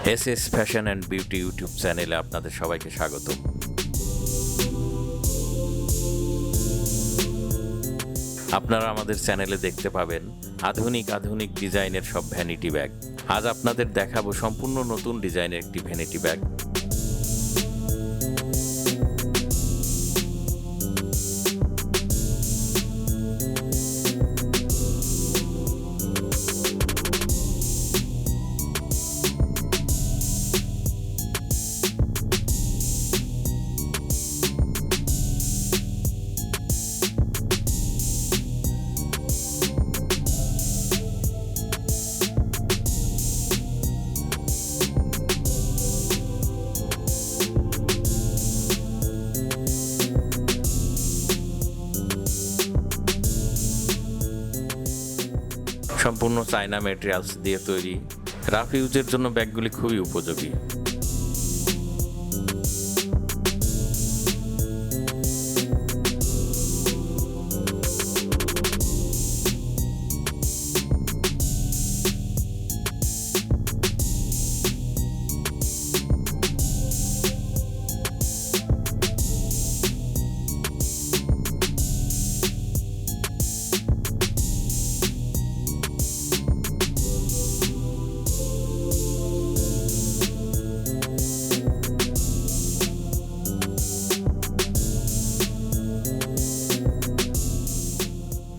S fashion and beauty YouTube চ্যানেলে আপনাদের সবাইকে স্বাগত। আপনারা আমাদের চ্যানেলে দেখতে পাবেন আধুনিক ডিজাইনের সব ভ্যানিটি ব্যাগ। আজ আপনাদের দেখাবো সম্পূর্ণ নতুন ডিজাইনের একটি ভ্যানিটি ব্যাগ। সম্পূর্ণ চায়না ম্যাটেরিয়ালস দিয়ে তৈরি, রাফ ইউজের জন্য ব্যাগগুলি খুবই উপযোগী।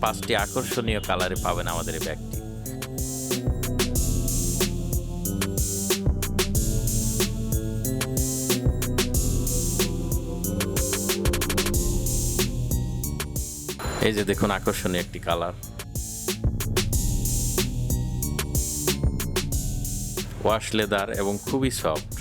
পাঁচটি আকর্ষণীয় কালারে পাবেন আমাদের এই ব্যাগটি। এই যে দেখুন, আকর্ষণীয় একটি কালার, ওয়াশ লেদার এবং খুবই সফট।